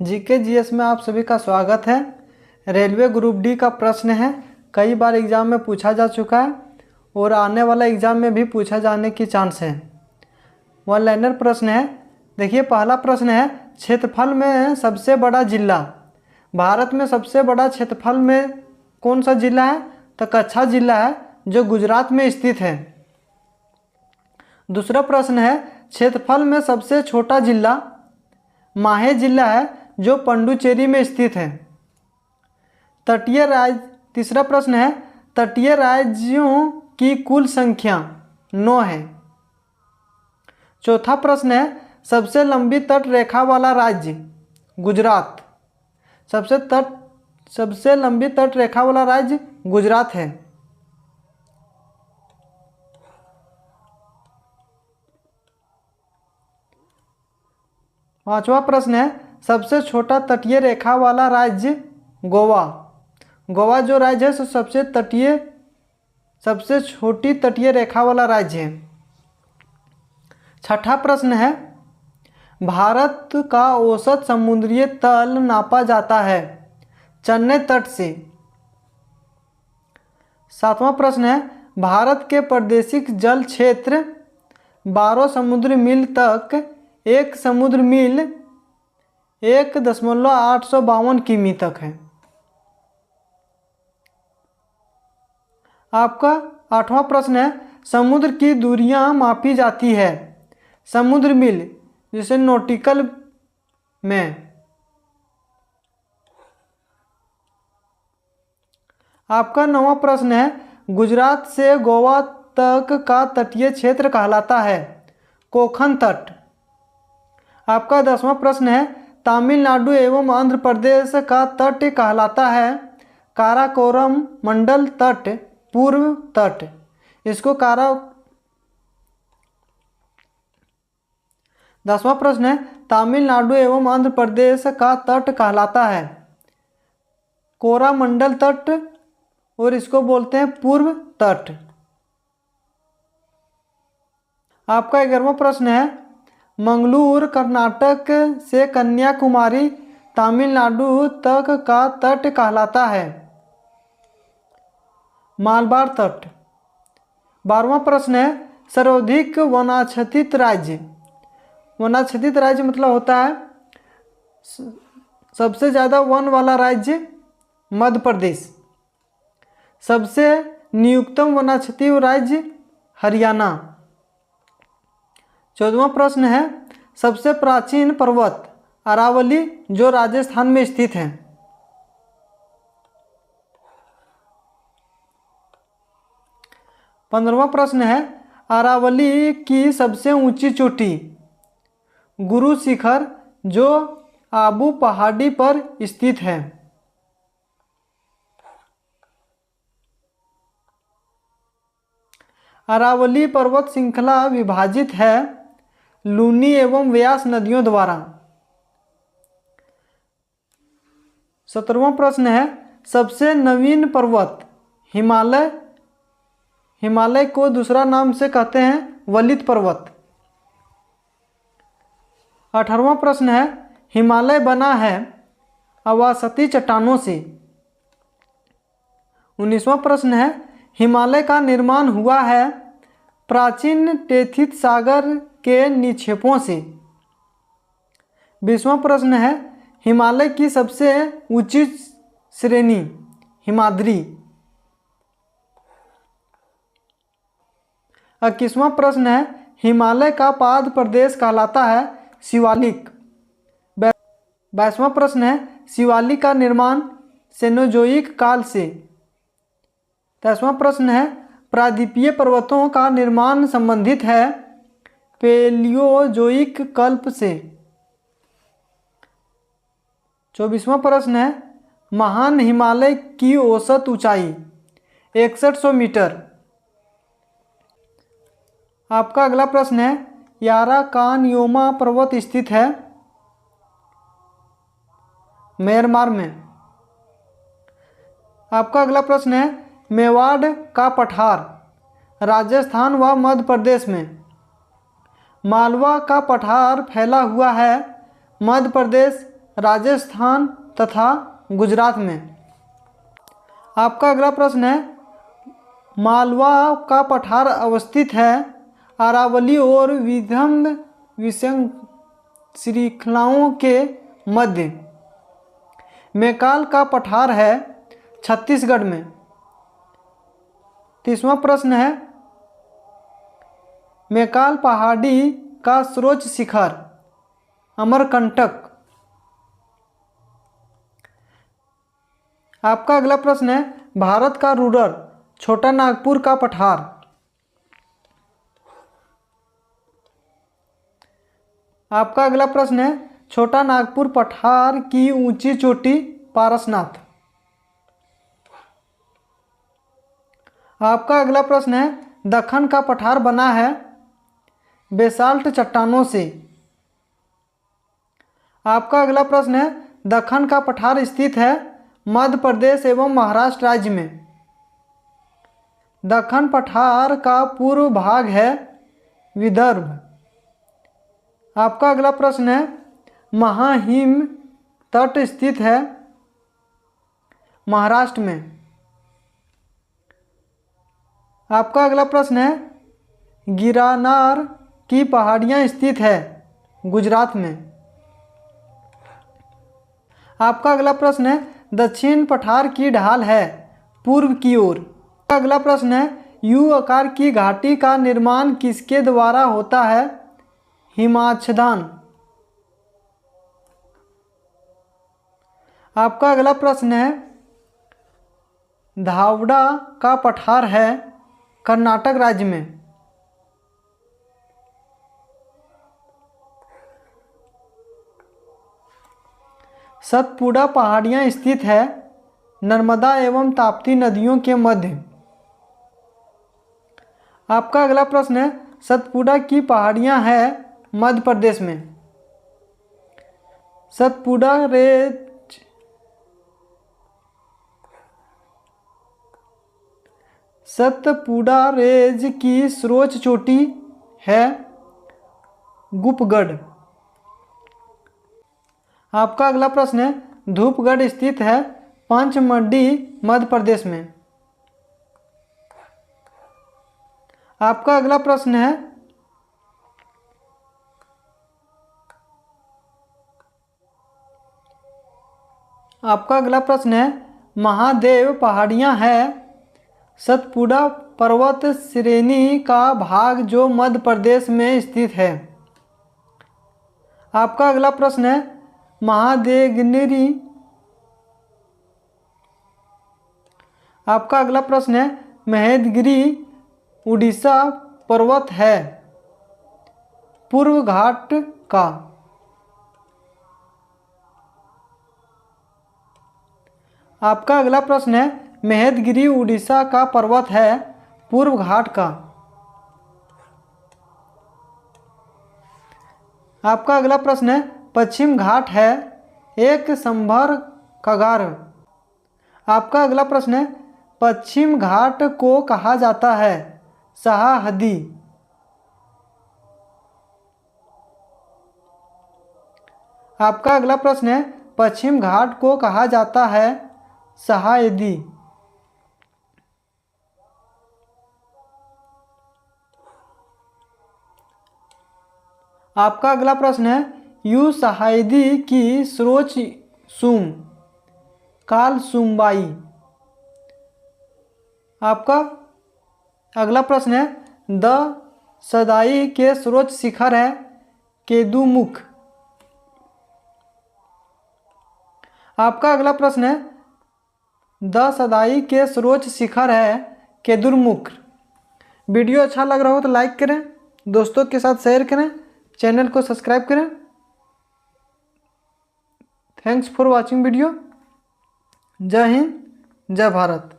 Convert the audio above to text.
GK GS में आप सभी का स्वागत है। रेलवे ग्रुप डी का प्रश्न है, कई बार एग्ज़ाम में पूछा जा चुका है और आने वाला एग्ज़ाम में भी पूछा जाने की चांस है। वन लाइनर प्रश्न है। देखिए, पहला प्रश्न है, क्षेत्रफल में सबसे बड़ा जिला। भारत में सबसे बड़ा क्षेत्रफल में कौन सा जिला है? तो कच्छ जिला है, जो गुजरात में स्थित है। दूसरा प्रश्न है, क्षेत्रफल में सबसे छोटा जिला माहे जिला है, जो पुडुचेरी में स्थित है। तटीय राज्य। तीसरा प्रश्न है, तटीय राज्यों की कुल संख्या 9 है। चौथा प्रश्न है, सबसे लंबी तट रेखा वाला राज्य गुजरात। सबसे लंबी तट रेखा वाला राज्य गुजरात है। पांचवा प्रश्न है, सबसे छोटा तटीय रेखा वाला राज्य गोवा। गोवा जो राज्य है, सबसे छोटी तटीय रेखा वाला राज्य है। छठा प्रश्न है, भारत का औसत समुद्री तल नापा जाता है चेन्नई तट से। सातवां प्रश्न है, भारत के प्रादेशिक जल क्षेत्र 12 समुद्र मील तक, एक समुद्र मील 1.852 किमी तक है। आपका आठवां प्रश्न है, समुद्र की दूरियां मापी जाती है समुद्र मील, जिसे नॉटिकल में। आपका नौवां प्रश्न है, गुजरात से गोवा तक का तटीय क्षेत्र कहलाता है कोंकण तट। आपका 10वां प्रश्न है, तमिलनाडु एवं आंध्र प्रदेश का तट कहलाता है काराकोरम मंडल तट, पूर्व तट। इसको 10वां प्रश्न है, तमिलनाडु एवं आंध्र प्रदेश का तट कहलाता है कोरामंडल तट और इसको बोलते हैं पूर्व तट। आपका 11वां प्रश्न है, मंगलूर कर्नाटक से कन्याकुमारी तमिलनाडु तक का तट कहलाता है मालबार तट। 12वां प्रश्न है, सर्वाधिक वनाच्छादित राज्य। वनाच्छादित राज्य मतलब होता है सबसे ज़्यादा वन वाला राज्य मध्य प्रदेश। सबसे न्यूनतम वनाच्छादित राज्य हरियाणा। 14वां प्रश्न है, सबसे प्राचीन पर्वत अरावली, जो राजस्थान में स्थित है। 15वां प्रश्न है, अरावली की सबसे ऊंची चोटी गुरु शिखर, जो आबू पहाड़ी पर स्थित है। अरावली पर्वत श्रृंखला विभाजित है लूनी एवं व्यास नदियों द्वारा। 17वां प्रश्न है, सबसे नवीन पर्वत हिमालय को दूसरा नाम से कहते हैं वलित पर्वत। 18वां प्रश्न है, हिमालय बना है अवासती चट्टानों से। 19वां प्रश्न है, हिमालय का निर्माण हुआ है प्राचीन टेथिस सागर के निक्षेपों से। 20वां प्रश्न है, हिमालय की सबसे ऊंची श्रेणी हिमाद्री। 21वां प्रश्न है, हिमालय का पाद प्रदेश कहलाता है शिवालिक। 22वां प्रश्न है, शिवालिक का निर्माण सेनोजोइक काल से। 23वां प्रश्न है, प्रायद्वीपीय पर्वतों का निर्माण संबंधित है पेलियोजोइक कल्प से। 24वां प्रश्न है, महान हिमालय की औसत ऊंचाई 6100 मीटर। आपका अगला प्रश्न है, याराकानयोमा पर्वत स्थित है म्यांमार में। आपका अगला प्रश्न है, मेवाड़ का पठार राजस्थान व मध्य प्रदेश में। मालवा का पठार फैला हुआ है मध्य प्रदेश, राजस्थान तथा गुजरात में। आपका अगला प्रश्न है, मालवा का पठार अवस्थित है अरावली और विदर्भ विषम श्रृंखलाओं के मध्य। मैकाल का पठार है छत्तीसगढ़ में। 30वां प्रश्न है, मैकाल पहाड़ी का सर्वोच्च शिखर अमरकंटक। आपका अगला प्रश्न है, भारत का रूरल छोटा नागपुर का पठार। आपका अगला प्रश्न है, छोटा नागपुर पठार की ऊंची चोटी पारसनाथ। आपका अगला प्रश्न है, दक्कन का पठार बना है बेसाल्ट चट्टानों से। आपका अगला प्रश्न है, दक्कन का पठार स्थित है मध्य प्रदेश एवं महाराष्ट्र राज्य में। दक्कन पठार का पूर्व भाग है विदर्भ। आपका अगला प्रश्न है, महाहिम तट स्थित है महाराष्ट्र में। आपका अगला प्रश्न है, गिरनार की पहाड़ियाँ स्थित है गुजरात में। आपका अगला प्रश्न है, दक्षिण पठार की ढाल है पूर्व की ओर। अगला प्रश्न है, यू आकार की घाटी का निर्माण किसके द्वारा होता है? हिमाच्छादन। आपका अगला प्रश्न है, धावड़ा का पठार है कर्नाटक राज्य में। सतपुड़ा पहाड़ियाँ स्थित है नर्मदा एवं ताप्ती नदियों के मध्य। आपका अगला प्रश्न है, सतपुड़ा की पहाड़ियाँ हैं मध्य प्रदेश में। सतपुड़ा रेंज की सर्वोच्च चोटी है गुपगढ़। आपका अगला प्रश्न है, धूपगढ़ स्थित है पंचमढ़ी मध्य प्रदेश में। आपका अगला प्रश्न है, महादेव पहाड़ियाँ हैं सतपुड़ा पर्वत श्रेणी का भाग जो मध्य प्रदेश में स्थित है। आपका अगला प्रश्न है, महादेवगिरी। आपका अगला प्रश्न है, महेंद्रगिरी उड़ीसा पर्वत है पूर्व घाट का। आपका अगला प्रश्न है, महेंद्रगिरी उड़ीसा का पर्वत है पूर्व घाट का। आपका अगला प्रश्न है, पश्चिम घाट है एक संभर कगार। आपका अगला प्रश्न है, पश्चिम घाट को कहा जाता है शाहदी। आपका अगला प्रश्न है, पश्चिम घाट को कहा जाता है शाहदी। आपका अगला प्रश्न है, यू शाहदी की सर्वोच्च सुम काल सुमबाई। आपका अगला प्रश्न है, द सदाई के सर्वोच्च शिखर है केदुमुख। आपका अगला प्रश्न है, द सदाई के सर्वोच्च शिखर है केदुमुख। वीडियो अच्छा लग रहा हो तो लाइक करें, दोस्तों के साथ शेयर करें, चैनल को सब्सक्राइब करें। Thanks for watching video. जय हिंद, जय भारत।